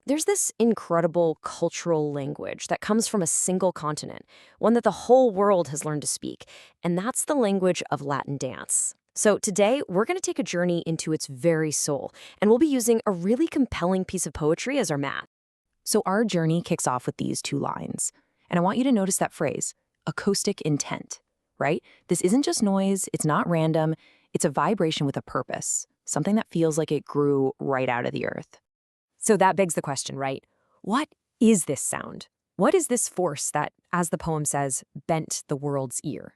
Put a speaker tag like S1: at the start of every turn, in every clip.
S1: There's this incredible cultural language that comes from a single continent, one that the whole world has learned to speak, and that's the language of Latin dance. So today, we're going to take a journey into its very soul, and we'll be using a really compelling piece of poetry as our map. So our journey kicks off with these two lines. And I want you to notice that phrase, acoustic intent, right? This isn't just noise, it's not random, it's a vibration with a purpose, something that feels like it grew right out of the earth. So that begs the question, right? What is this sound? What is this force that, as the poem says, bent the world's ear?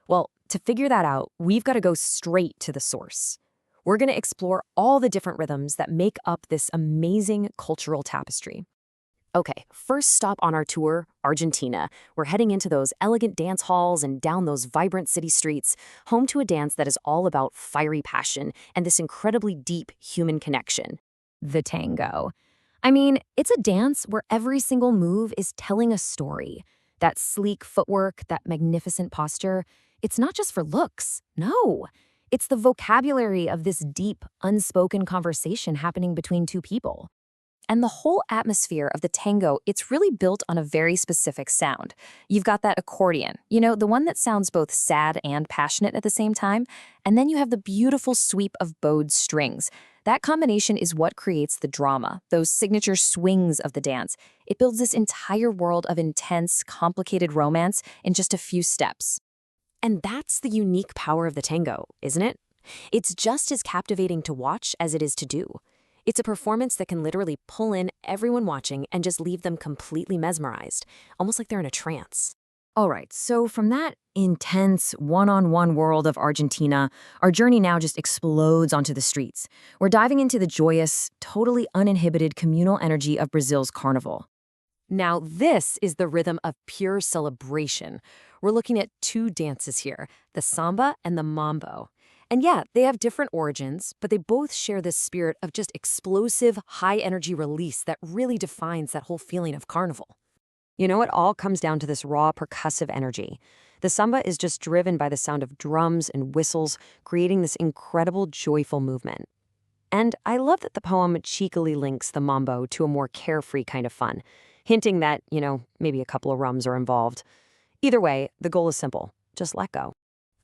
S1: Well, to figure that out, we've got to go straight to the source. We're going to explore all the different rhythms that make up this amazing cultural tapestry. Okay, first stop on our tour, Argentina. We're heading into those elegant dance halls and down those vibrant city streets, home to a dance that is all about fiery passion and this incredibly deep human connection. The tango. I mean, it's a dance where every single move is telling a story. That sleek footwork, that magnificent posture, it's not just for looks. No, it's the vocabulary of this deep, unspoken conversation happening between two people. And the whole atmosphere of the tango, it's really built on a very specific sound. You've got that accordion, the one that sounds both sad and passionate at the same time. And then you have the beautiful sweep of bowed strings. That combination is what creates the drama, those signature swings of the dance. It builds this entire world of intense, complicated romance in just a few steps. And that's the unique power of the tango, isn't it? It's just as captivating to watch as it is to do. It's a performance that can literally pull in everyone watching and just leave them completely mesmerized, almost like they're in a trance. All right, so from that intense one-on-one world of Argentina, our journey now just explodes onto the streets. We're diving into the joyous, totally uninhibited communal energy of Brazil's carnival. Now, this is the rhythm of pure celebration. We're looking at two dances here, the samba and the mambo. And yeah, they have different origins, but they both share this spirit of just explosive, high-energy release that really defines that whole feeling of carnival. It all comes down to this raw, percussive energy. The samba is just driven by the sound of drums and whistles, creating this incredible, joyful movement. And I love that the poem cheekily links the mambo to a more carefree kind of fun, hinting that, maybe a couple of rums are involved. Either way, the goal is simple. Just let go.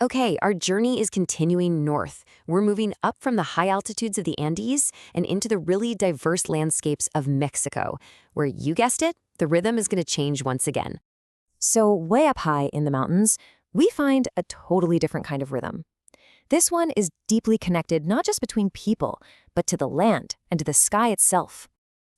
S1: Okay, our journey is continuing north. We're moving up from the high altitudes of the Andes and into the really diverse landscapes of Mexico, where, you guessed it, the rhythm is going to change once again. So way up high in the mountains, we find a totally different kind of rhythm. This one is deeply connected not just between people, but to the land and to the sky itself.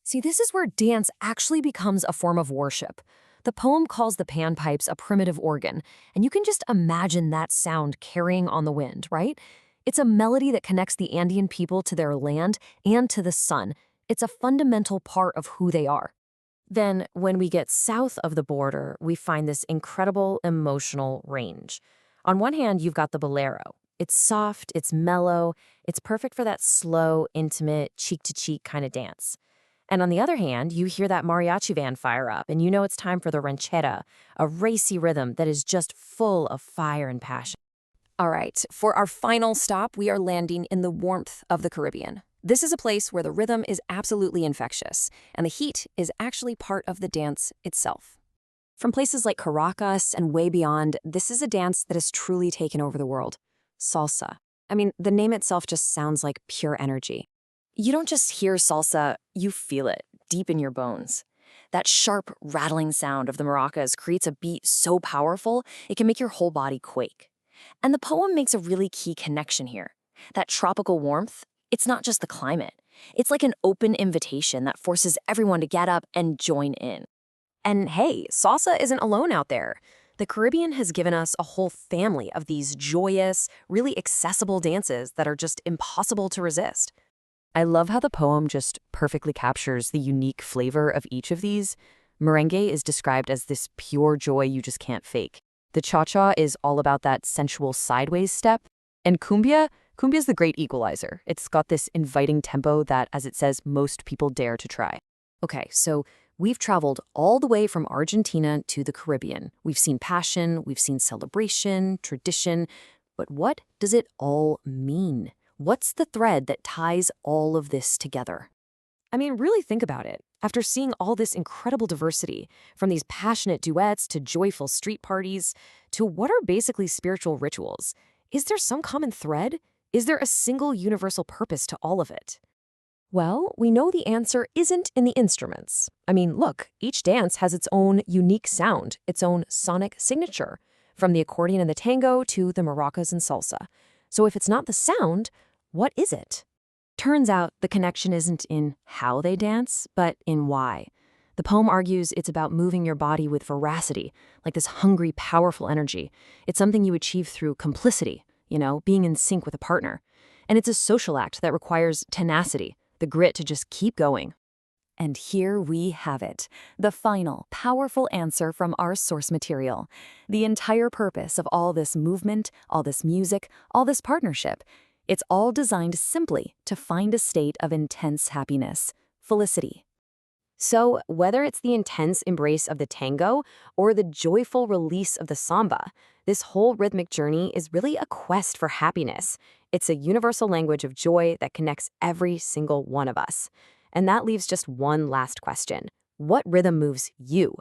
S1: See, this is where dance actually becomes a form of worship. The poem calls the panpipes a primitive organ, and you can just imagine that sound carrying on the wind, right? It's a melody that connects the Andean people to their land and to the sun. It's a fundamental part of who they are. Then, when we get south of the border, we find this incredible emotional range. On one hand, you've got the bolero. It's soft, it's mellow, it's perfect for that slow, intimate, cheek-to-cheek kind of dance. And on the other hand, you hear that mariachi band fire up, and you know it's time for the ranchera, a racy rhythm that is just full of fire and passion. All right, for our final stop, we are landing in the warmth of the Caribbean. This is a place where the rhythm is absolutely infectious, and the heat is actually part of the dance itself. From places like Caracas and way beyond, this is a dance that has truly taken over the world. Salsa. I mean, the name itself just sounds like pure energy. You don't just hear salsa, you feel it deep in your bones. That sharp, rattling sound of the maracas creates a beat so powerful, it can make your whole body quake. And the poem makes a really key connection here. That tropical warmth, it's not just the climate. It's like an open invitation that forces everyone to get up and join in. And hey, salsa isn't alone out there. The Caribbean has given us a whole family of these joyous, really accessible dances that are just impossible to resist. I love how the poem just perfectly captures the unique flavor of each of these. Merengue is described as this pure joy you just can't fake. The cha-cha is all about that sensual sideways step. And cumbia's the great equalizer. It's got this inviting tempo that, as it says, most people dare to try. Okay, so we've traveled all the way from Argentina to the Caribbean. We've seen passion, we've seen celebration, tradition, but what does it all mean? What's the thread that ties all of this together? I mean, really think about it. After seeing all this incredible diversity, from these passionate duets to joyful street parties, to what are basically spiritual rituals, is there some common thread? Is there a single universal purpose to all of it? Well, we know the answer isn't in the instruments. I mean, look, each dance has its own unique sound, its own sonic signature, from the accordion and the tango to the maracas and salsa. So if it's not the sound, what is it? Turns out the connection isn't in how they dance, but in why. The poem argues it's about moving your body with veracity, like this hungry, powerful energy. It's something you achieve through complicity, being in sync with a partner. And it's a social act that requires tenacity, the grit to just keep going. And here we have it, the final, powerful answer from our source material. The entire purpose of all this movement, all this music, all this partnership, it's all designed simply to find a state of intense happiness, felicity. So, whether it's the intense embrace of the tango or the joyful release of the samba, this whole rhythmic journey is really a quest for happiness. It's a universal language of joy that connects every single one of us. And that leaves just one last question. What rhythm moves you?